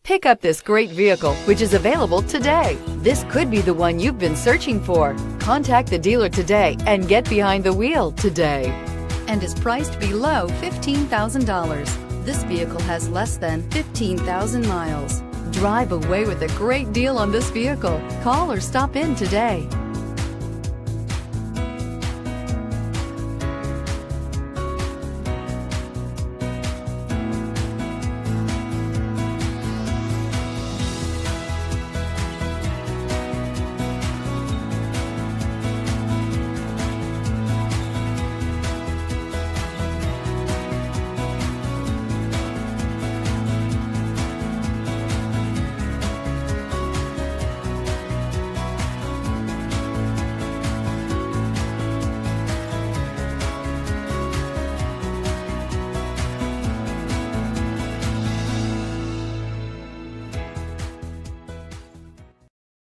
Pick up this great vehicle, which is available today. This could be the one you've been searching for. Contact the dealer today and get behind the wheel today. And is priced below $15,000. This vehicle has less than 15,000 miles. Drive away with a great deal on this vehicle. Call or stop in today.